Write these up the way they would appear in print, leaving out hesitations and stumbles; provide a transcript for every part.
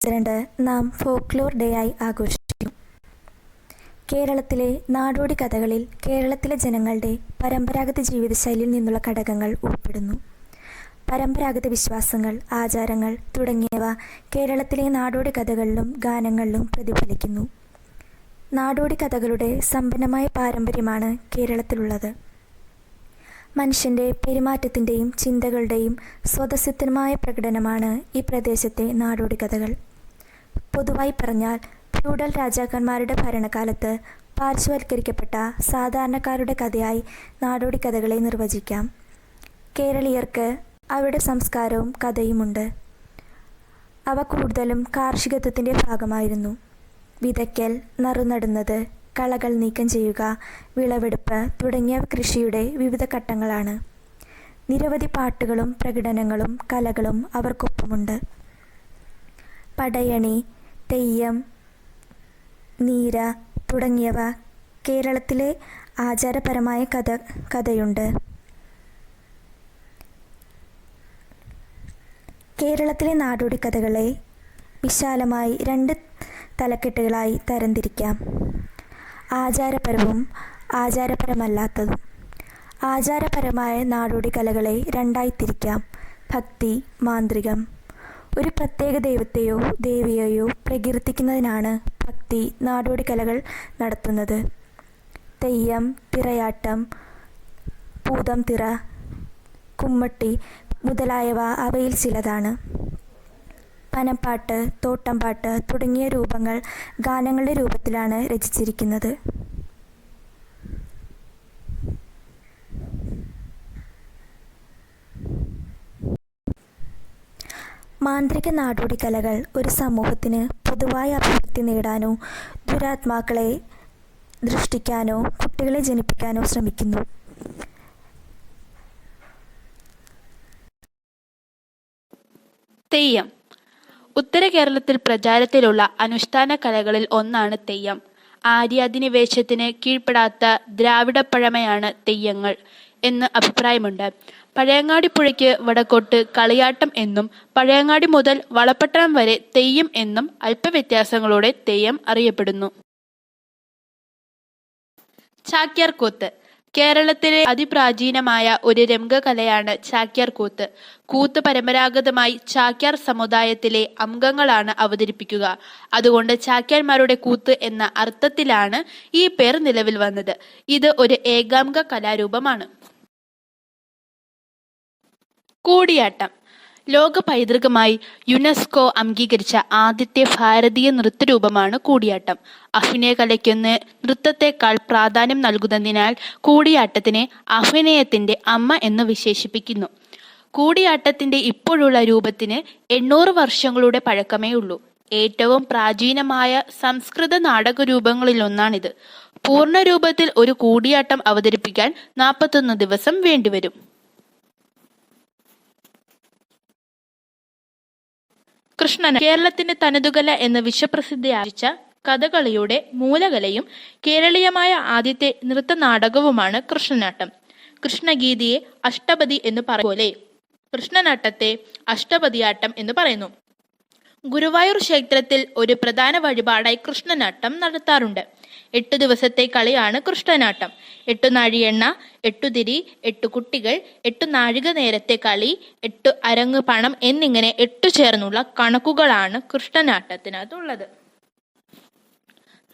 22 നാം folklore day ആയി ആഘോഷിക്കുന്നു. കേരളത്തിലെ നാടോടി കഥകളിൽ കേരളത്തിലെ ജനങ്ങളുടെ പരമ്പരാഗത ജീവിതശൈലിയിൽ നിന്നുള്ള ഘടകങ്ങൾ ഉൾപ്പെടുന്നു. പരമ്പരാഗത വിശ്വാസങ്ങൾ, ആചാരങ്ങൾ തുടങ്ങിയവ കേരളത്തിലെ നാടോടി കഥകളിലും ഗാനങ്ങളിലും പ്രതിഫലിക്കുന്നു. നാടോടി കഥകളുടെ സമ്പന്നമായ പാരമ്പര്യമാണ് കേരളത്തിലുള്ളത്. മനുഷ്യൻ്റെ പെരുമാറ്റത്തിൻ്റെയും ചിന്തകളുടെയും സ്വതസിദ്ധമായ പ്രകടനമാണ് ഈ പ്രദേശത്തെ നാടോടി കഥകൾ. പൊതുവായി പറഞ്ഞാൽ, ഫ്യൂഡൽ രാജാക്കന്മാരുടെ ഭരണകാലത്ത് പാർശ്വവൽക്കരിക്കപ്പെട്ട സാധാരണക്കാരുടെ കഥയായി നാടോടി കഥകളെ നിർവചിക്കാം. കേരളീയർക്ക് അവരുടെ സംസ്കാരവും കഥയുമുണ്ട്. അവ കൂടുതലും കാർഷികത്വത്തിൻ്റെ ഭാഗമായിരുന്നു. വിതയ്ക്കൽ, നറുനടുന്നത്, കളകൾ നീക്കം ചെയ്യുക, വിളവെടുപ്പ് തുടങ്ങിയവ കൃഷിയുടെ വിവിധ ഘട്ടങ്ങളാണ്. നിരവധി പാട്ടുകളും പ്രകടനങ്ങളും കലകളും അവർക്കൊപ്പമുണ്ട്. പടയണി, തെയ്യം, നീര തുടങ്ങിയവ കേരളത്തിലെ ആചാരപരമായ കഥയുണ്ട്. കേരളത്തിലെ നാടോടി കഥകളെ വിശാലമായി 2 തലക്കെട്ടുകളായി തരംതിരിക്കാം: ആചാരപരവും ആചാരപരമല്ലാത്തതും. ആചാരപരമായ നാടോടി കലകളെ 2ആയി തിരിക്കാം: ഭക്തി, മാന്ത്രികം. ഒരു പ്രത്യേക ദൈവത്തെയോ ദേവിയെയോ പ്രകീർത്തിക്കുന്നതിനാണ് ഭക്തി നാടോടി കലകൾ നടത്തുന്നത്. തെയ്യം, തിറയാട്ടം, പൂതംതിറ, കുമ്മട്ടി മുതലായവ അവയിൽ ചിലതാണ്. പനപ്പാട്ട്, തോട്ടംപാട്ട് തുടങ്ങിയ രൂപങ്ങൾ ഗാനങ്ങളുടെ രൂപത്തിലാണ് രചിച്ചിരിക്കുന്നത്. മാന്ത്രിക നാടോടി കലകൾ ഒരു സമൂഹത്തിന് പൊതുവായ അഭിവൃദ്ധി നേടാനോ ദുരാത്മാക്കളെ സൃഷ്ടിക്കാനോ കുട്ടികളെ ജനിപ്പിക്കാനോ ശ്രമിക്കുന്നു. തെയ്യം ഉത്തര കേരളത്തിൽ പ്രചാരത്തിലുള്ള അനുഷ്ഠാന കലകളിൽ ഒന്നാണ് തെയ്യം. ആര്യാധിനിവേശത്തിന് കീഴ്പ്പെടാത്ത ദ്രാവിഡ പഴമയാണ് തെയ്യങ്ങൾ എന്ന് അഭിപ്രായമുണ്ട്. പഴയങ്ങാടി പുഴയ്ക്ക് വടക്കോട്ട് കളിയാട്ടം എന്നും പഴയങ്ങാടി മുതൽ വളപട്ടണം വരെ തെയ്യം എന്നും അല്പവ്യത്യാസങ്ങളോടെ തെയ്യം അറിയപ്പെടുന്നു. ചാക്യാർ കൂത്ത് കേരളത്തിലെ അതിപ്രാചീനമായ ഒരു രംഗകലയാണ് ചാക്യാർ കൂത്ത്. കൂത്ത് പരമ്പരാഗതമായി ചാക്യാർ സമുദായത്തിലെ അംഗങ്ങളാണ് അവതരിപ്പിക്കുക. അതുകൊണ്ട് ചാക്യാന്മാരുടെ കൂത്ത് എന്ന അർത്ഥത്തിലാണ് ഈ പേർ നിലവിൽ വന്നത്. ഇത് ഒരു ഏകാംഗ കലാരൂപമാണ്. കൂടിയാട്ടം ലോക പൈതൃകമായി യുനെസ്കോ അംഗീകരിച്ച ആദ്യത്തെ ഭാരതീയ നൃത്തരൂപമാണ് കൂടിയാട്ടം. അഭിനയ കലയ്ക്കൊന്ന് നൃത്തത്തെക്കാൾ പ്രാധാന്യം നൽകുന്നതിനാൽ കൂടിയാട്ടത്തിനെ അഭിനയത്തിന്റെ അമ്മ എന്ന് വിശേഷിപ്പിക്കുന്നു. കൂടിയാട്ടത്തിന്റെ ഇപ്പോഴുള്ള രൂപത്തിന് 800 വർഷങ്ങളുടെ പഴക്കമേ ഉള്ളൂ. ഏറ്റവും പ്രാചീനമായ സംസ്കൃത നാടകരൂപങ്ങളിലൊന്നാണിത്. പൂർണ്ണ രൂപത്തിൽ ഒരു കൂടിയാട്ടം അവതരിപ്പിക്കാൻ 41 ദിവസം വേണ്ടിവരും. കൃഷ്ണനാട്ടം കേരളത്തിന്റെ തനതുകല എന്ന് വിശ്വപ്രസിദ്ധിയാർജിച്ച കഥകളിയുടെ മൂലകലയും കേരളീയമായ ആദ്യത്തെ നൃത്ത നാടകവുമാണ് കൃഷ്ണനാട്ടം. കൃഷ്ണഗീതിയെ അഷ്ടപതി എന്ന് പോലെ കൃഷ്ണനാട്ടത്തെ അഷ്ടപതിയാട്ടം എന്ന് പറയുന്നു. ഗുരുവായൂർ ക്ഷേത്രത്തിൽ ഒരു പ്രധാന വഴിപാടായി കൃഷ്ണനാട്ടം നടത്താറുണ്ട്. 8 ദിവസത്തെ കളിയാണ് കൃഷ്ണനാട്ടം. 8 നാഴിയെണ്ണ, 8 തിരി, 8 കുട്ടികൾ, 8 നാഴിക നേരത്തെ കളി, 8 അരങ്ങ് പണം എന്നിങ്ങനെ 8 ചേർന്നുള്ള കണക്കുകളാണ് കൃഷ്ണനാട്ടത്തിനകത്തുള്ളത്.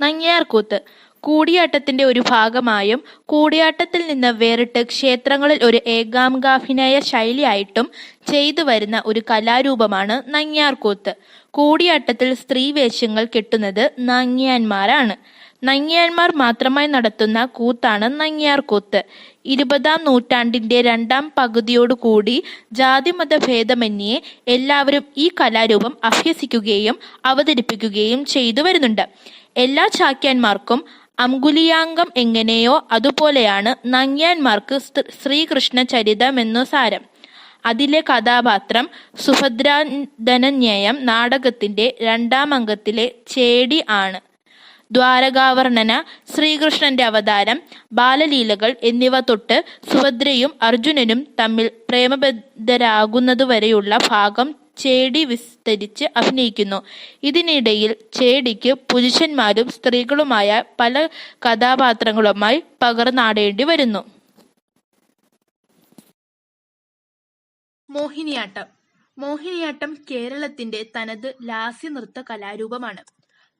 നങ്ങ്യാർകൂത്ത് കൂടിയാട്ടത്തിന്റെ ഒരു ഭാഗമായും കൂടിയാട്ടത്തിൽ നിന്ന് വേറിട്ട് ക്ഷേത്രങ്ങളിൽ ഒരു ഏകാംഗാഭിനയ ശൈലിയായിട്ടും ചെയ്തു വരുന്ന ഒരു കലാരൂപമാണ് നങ്ങ്യാർകൂത്ത്. കൂടിയാട്ടത്തിൽ സ്ത്രീ വേഷങ്ങൾ കെട്ടുന്നത് നങ്ങ്യാന്മാരാണ്. നങ്ങ്യാന്മാർ മാത്രമായി നടത്തുന്ന കൂത്താണ് നങ്ങ്യാർകൂത്ത്. 20-ാം നൂറ്റാണ്ടിന്റെ 2ാം പകുതിയോടുകൂടി ജാതിമത ഭേദമന്യേ എല്ലാവരും ഈ കലാരൂപം അഭ്യസിക്കുകയും അവതരിപ്പിക്കുകയും ചെയ്തു വരുന്നുണ്ട്. എല്ലാ ചാക്യാന്മാർക്കും അങ്കുലിയാങ്കം എങ്ങനെയോ അതുപോലെയാണ് നങ്ങ്യാന്മാർക്ക് ശ്രീകൃഷ്ണ ചരിതമെന്നു സാരം. അതിലെ കഥാപാത്രം സുഭദ്രാധനന്യയം നാടകത്തിന്റെ 2ാം അംഗത്തിലെ ചേടി ആണ്. ദ്വാരകാവർണ്ണന, ശ്രീകൃഷ്ണന്റെ അവതാരം, ബാലലീലകൾ എന്നിവ തൊട്ട് സുഭദ്രയും അർജുനനും തമ്മിൽ പ്രേമബദ്ധരാകുന്നതുവരെയുള്ള ഭാഗം ചേടി വിസ്തരിച്ച് അഭിനയിക്കുന്നു. ഇതിനിടയിൽ ചേടിക്ക് പുരുഷന്മാരും സ്ത്രീകളുമായ പല കഥാപാത്രങ്ങളുമായി പകർന്നാടേണ്ടി വരുന്നു. മോഹിനിയാട്ടം. മോഹിനിയാട്ടം കേരളത്തിന്റെ തനത് ലാസ്യനൃത്ത കലാരൂപമാണ്.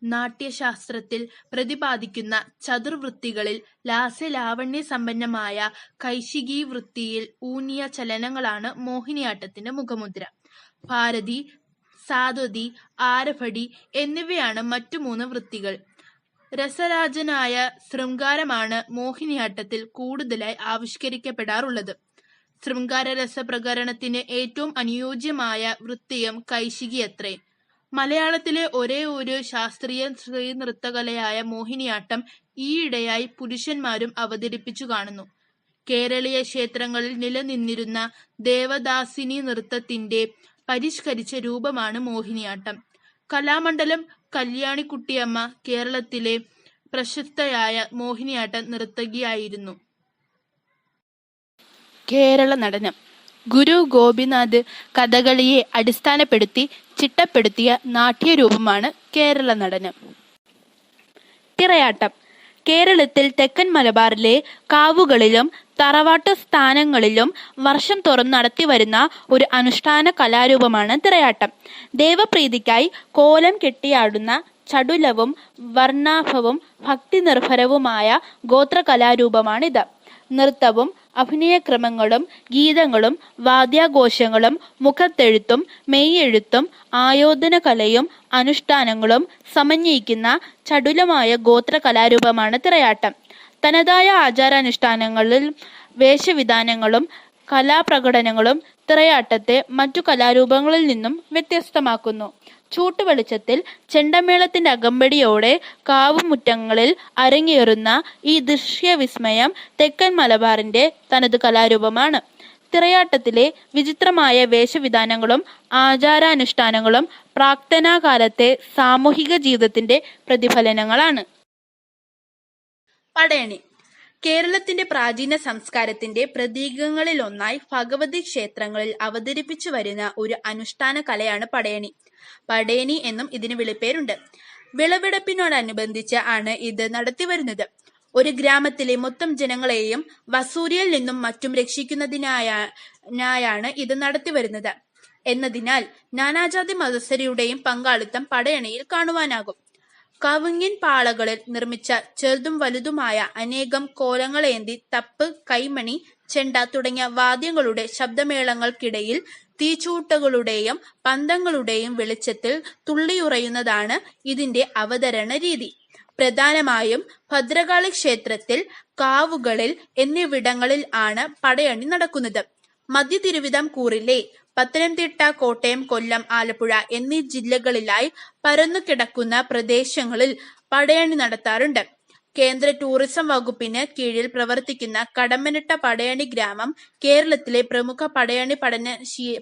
നാട്യശാസ്ത്രത്തിൽ പ്രതിപാദിക്കുന്ന ചതുർവൃത്തികളിൽ ലാസ്യലാവണ്യ സമ്പന്നമായ കൈശികീ വൃത്തിയിൽ ഊന്നിയ ചലനങ്ങളാണ് മോഹിനിയാട്ടത്തിന്റെ മുഖമുദ്ര. ഭാരതി, സാത്വതി, ആരഭടി എന്നിവയാണ് മറ്റു 3 വൃത്തികൾ. രസരാജനായ ശൃംഗാരമാണ് മോഹിനിയാട്ടത്തിൽ കൂടുതലായി ആവിഷ്കരിക്കപ്പെടാറുള്ളത്. ശൃംഗാരരസ പ്രകരണത്തിന് ഏറ്റവും അനുയോജ്യമായ വൃത്തിയും കൈശികിയത്രേ. മലയാളത്തിലെ ഒരേ ഒരു ശാസ്ത്രീയ സ്ത്രീ നൃത്തകലയായ മോഹിനിയാട്ടം ഈയിടെയായി പുരുഷന്മാരും അവതരിപ്പിച്ചു കാണുന്നു. കേരളീയ ക്ഷേത്രങ്ങളിൽ നിലനിന്നിരുന്ന ദേവദാസിനി നൃത്തത്തിന്റെ പരിഷ്കരിച്ച രൂപമാണ് മോഹിനിയാട്ടം. കലാമണ്ഡലം കല്യാണിക്കുട്ടിയമ്മ കേരളത്തിലെ പ്രശസ്തയായ മോഹിനിയാട്ട നർത്തകിയായിരുന്നു. കേരള നടനം. ഗുരു ഗോപിനാഥ് കഥകളിയെ അടിസ്ഥാനപ്പെടുത്തി ചിട്ടപ്പെടുത്തിയ നാട്യരൂപമാണ് കേരള നടനം. തിറയാട്ടം. കേരളത്തിൽ തെക്കൻ മലബാറിലെ കാവുകളിലും തറവാട്ടു സ്ഥാനങ്ങളിലും വർഷം തോറും നടത്തിവരുന്ന ഒരു അനുഷ്ഠാന കലാരൂപമാണ് തിറയാട്ടം. ദേവപ്രീതിക്കായി കോലം കെട്ടിയാടുന്ന ചടുലവും വർണ്ണാഭവും ഭക്തിനിർഭരവുമായ ഗോത്രകലാരൂപമാണിത്. നൃത്തവും അഭിനയക്രമങ്ങളും ഗീതങ്ങളും വാദ്യാഘോഷങ്ങളും മുഖത്തെഴുത്തും മെയ്യെഴുത്തും ആയോധനകലയും അനുഷ്ഠാനങ്ങളും സമന്വയിക്കുന്ന ചടുലമായ ഗോത്രകലാരൂപമാണ് തിറയാട്ടം. തനതായ ആചാരാനുഷ്ഠാനങ്ങളിൽ വേഷവിധാനങ്ങളും കലാപ്രകടനങ്ങളും തിറയാട്ടത്തെ മറ്റു കലാരൂപങ്ങളിൽ നിന്നും വ്യത്യസ്തമാക്കുന്നു. ചൂട്ടുവെളിച്ചത്തിൽ ചെണ്ടമേളത്തിന്റെ അകമ്പടിയോടെ കാവുമുറ്റങ്ങളിൽ അരങ്ങേറുന്ന ഈ ദൃശ്യവിസ്മയം തെക്കൻ മലബാറിന്റെ തനത് കലാരൂപമാണ്. തിറയാട്ടത്തിലെ വിചിത്രമായ വേഷവിധാനങ്ങളും ആചാരാനുഷ്ഠാനങ്ങളും പ്രാക്തന കാലത്തെ സാമൂഹിക ജീവിതത്തിന്റെ പ്രതിഫലനങ്ങളാണ്. പടയണി. കേരളത്തിന്റെ പ്രാചീന സംസ്കാരത്തിന്റെ പ്രതീകങ്ങളിലൊന്നായി ഭഗവതി ക്ഷേത്രങ്ങളിൽ അവതരിപ്പിച്ചു വരുന്ന ഒരു അനുഷ്ഠാന കലയാണ് പടയണി. പടയണി എന്നും ഇതിന് വിളിപ്പേരുണ്ട്. വിളവെടുപ്പിനോടനുബന്ധിച്ച് ആണ് ഇത് നടത്തിവരുന്നത്. ഒരു ഗ്രാമത്തിലെ മൊത്തം ജനങ്ങളെയും വസൂരിയിൽ നിന്നും മറ്റും രക്ഷിക്കുന്നതിനായാണ് ഇത് നടത്തിവരുന്നത് എന്നതിനാൽ നാനാജാതി മതസ്ഥരുടെയും പങ്കാളിത്തം പടയണിയിൽ കാണുവാനാകും. കവുങ്ങിൻ പാളകളിൽ നിർമ്മിച്ച ചെറുതും വലുതുമായ അനേകം കോലങ്ങളേന്തി തപ്പ്, കൈമണി, ചെണ്ട തുടങ്ങിയ വാദ്യങ്ങളുടെ ശബ്ദമേളങ്ങൾക്കിടയിൽ തീച്ചൂട്ടകളുടെയും പന്തങ്ങളുടെയും വെളിച്ചത്തിൽ തുള്ളിയുറയുന്നതാണ് ഇതിന്റെ അവതരണ രീതി. പ്രധാനമായും ഭദ്രകാളി ക്ഷേത്രത്തിൽ, കാവുകളിൽ എന്നിവിടങ്ങളിൽ ആണ് പടയണി നടക്കുന്നത്. മധ്യ തിരുവിതാംകൂറിലെ പത്തനംതിട്ട, കോട്ടയം, കൊല്ലം, ആലപ്പുഴ എന്നീ ജില്ലകളിലായി പരന്നുകിടക്കുന്ന പ്രദേശങ്ങളിൽ പടയണി നടത്താറുണ്ട്. കേന്ദ്ര ടൂറിസം വകുപ്പിന് കീഴിൽ പ്രവർത്തിക്കുന്ന കടമ്മനിട്ട പടയണി ഗ്രാമം കേരളത്തിലെ പ്രമുഖ പടയണി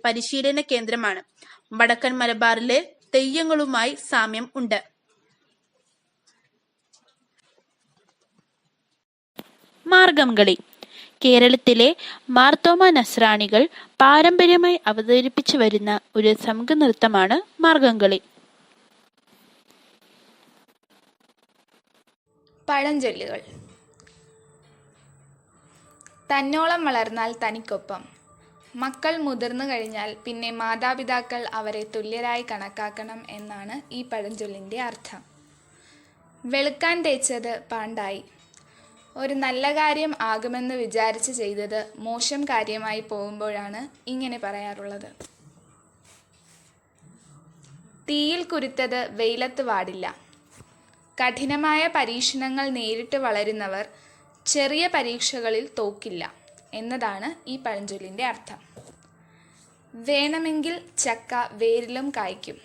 പരിശീലന കേന്ദ്രമാണ്. വടക്കൻ മലബാറിലെ തെയ്യങ്ങളുമായി സാമ്യം ഉണ്ട്. മാർഗംകളി. കേരളത്തിലെ മാർത്തോമ നസ്രാണികൾ പാരമ്പര്യമായി അവതരിപ്പിച്ചു വരുന്ന ഒരു സംഘനൃത്തമാണ് മാർഗംകളി. പഴഞ്ചൊല്ലുകൾ. തന്നോളം വളർന്നാൽ തനിക്കൊപ്പം. മക്കൾ മുതിർന്നു കഴിഞ്ഞാൽ പിന്നെ മാതാപിതാക്കൾ അവരെ തുല്യരായി കണക്കാക്കണം എന്നാണ് ഈ പഴഞ്ചൊല്ലിൻ്റെ അർത്ഥം. വെളുക്കാൻ തേച്ചത് പാണ്ടായി. ഒരു നല്ല കാര്യം ആകുമെന്ന് വിചാരിച്ച് ചെയ്തത് മോശം കാര്യമായി പോകുമ്പോഴാണ് ഇങ്ങനെ പറയാറുള്ളത്. തീയിൽ കുരുത്തത് വെയിലത്ത് വാടില്ല. കഠിനമായ പരീക്ഷണങ്ങൾ നേരിട്ട് വളരുന്നവർ ചെറിയ പരീക്ഷകളിൽ തോക്കില്ല എന്നതാണ് ഈ പഴഞ്ചൊല്ലിൻ്റെ അർത്ഥം. വേണമെങ്കിൽ ചക്ക വേരിലും കായ്ക്കും.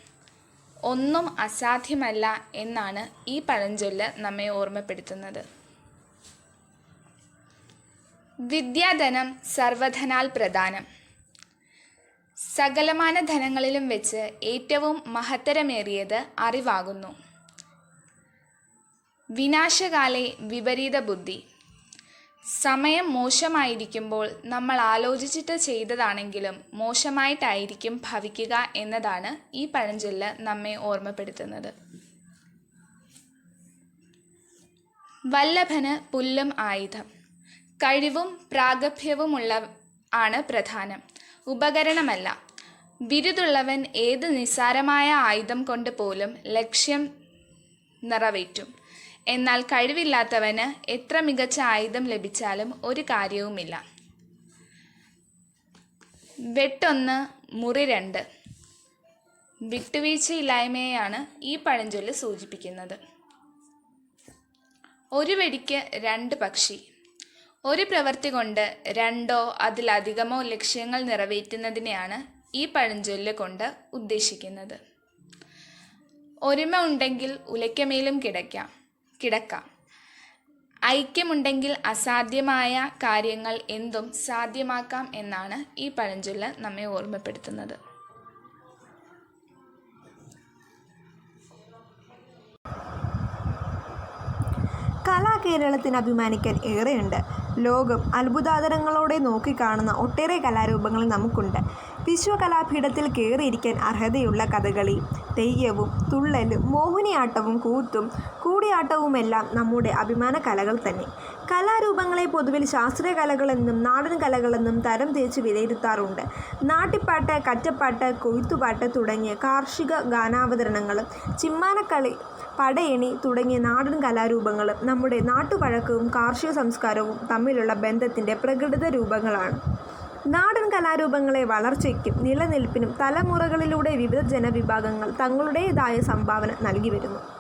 ഒന്നും അസാധ്യമല്ല എന്നാണ് ഈ പഴഞ്ചൊല്ല് നമ്മെ ഓർമ്മപ്പെടുത്തുന്നത്. വിദ്യാധനം സർവധനാൽ പ്രധാനം. സകലമാന ധനങ്ങളിലും വെച്ച് ഏറ്റവും മഹത്തരമേറിയത് അറിവാകുന്നു. വിനാശകാലേ വിപരീത ബുദ്ധി. സമയം മോശമായിരിക്കുമ്പോൾ നമ്മൾ ആലോചിച്ചിട്ട് ചെയ്തതാണെങ്കിലും മോശമായിട്ടായിരിക്കും ഭവിക്കുക എന്നതാണ് ഈ പഴഞ്ചൊല്ല് നമ്മെ ഓർമ്മപ്പെടുത്തുന്നത്. വല്ലഭന് പുല്ലും ആയുധം. കഴിവും പ്രാഗൽഭ്യവുമുള്ള ആണ് പ്രധാനം, ഉപകരണമല്ല. ബിരുദുള്ളവൻ ഏത് നിസ്സാരമായ ആയുധം കൊണ്ട് പോലും ലക്ഷ്യം നിറവേറ്റും. എന്നാൽ കഴിവില്ലാത്തവന് എത്ര മികച്ച ആയുധം ലഭിച്ചാലും ഒരു കാര്യവുമില്ല. വെട്ടൊന്ന് മുറി രണ്ട്. വിട്ടുവീഴ്ചയില്ലായ്മയെയാണ് ഈ പഴഞ്ചൊല്ല് സൂചിപ്പിക്കുന്നത്. ഒരു വെടിക്ക് രണ്ട് പക്ഷി. ഒരു പ്രവൃത്തി കൊണ്ട് രണ്ടോ അതിലധികമോ ലക്ഷ്യങ്ങൾ നിറവേറ്റുന്നതിനെയാണ് ഈ പഴഞ്ചൊല്ല് കൊണ്ട് ഉദ്ദേശിക്കുന്നത്. ഒരുമ ഉണ്ടെങ്കിൽ ഉലയ്ക്കമേലും കിടക്കാം. ഐക്യമുണ്ടെങ്കിൽ അസാധ്യമായ കാര്യങ്ങൾ എന്തും സാധ്യമാക്കാം എന്നാണ് ഈ പഴഞ്ചൊല്ല് നമ്മെ ഓർമ്മപ്പെടുത്തുന്നത്. കലാകേരളത്തിന് അഭിമാനിക്കാൻ ഏറെയുണ്ട്. ലോകം അത്ഭുതാദരങ്ങളോടെ നോക്കിക്കാണുന്ന ഒട്ടേറെ കലാരൂപങ്ങൾ നമുക്കുണ്ട്. വിശ്വകലാപീഠത്തിൽ കയറിയിരിക്കാൻ അർഹതയുള്ള കഥകളി, തെയ്യവും തുള്ളലും മോഹിനിയാട്ടവും കൂത്തും കൂടിയാട്ടവുമെല്ലാം നമ്മുടെ അഭിമാന കലകൾ തന്നെ. കലാരൂപങ്ങളെ പൊതുവിൽ ശാസ്ത്രീയ കലകളെന്നും നാടൻ കലകളെന്നും തരം തിരിച്ച് വിലയിരുത്താറുണ്ട്. നാട്ടിപ്പാട്ട്, കറ്റപ്പാട്ട്, കൊയ്ത്തുപാട്ട് തുടങ്ങിയ കാർഷിക ഗാനാവതരണങ്ങളും ചിമ്മാനക്കളി, പടയണി തുടങ്ങിയ നാടൻ കലാരൂപങ്ങളും നമ്മുടെ നാട്ടുപഴക്കവും കാർഷിക സംസ്കാരവും തമ്മിലുള്ള ബന്ധത്തിൻ്റെ പ്രകടിത രൂപങ്ങളാണ്. നാടൻ കലാരൂപങ്ങളെ വളർച്ചയ്ക്കും നിലനിൽപ്പിനും തലമുറകളിലൂടെ വിവിധ ജനവിഭാഗങ്ങൾ തങ്ങളുടേതായ സംഭാവന നൽകി വരുന്നു.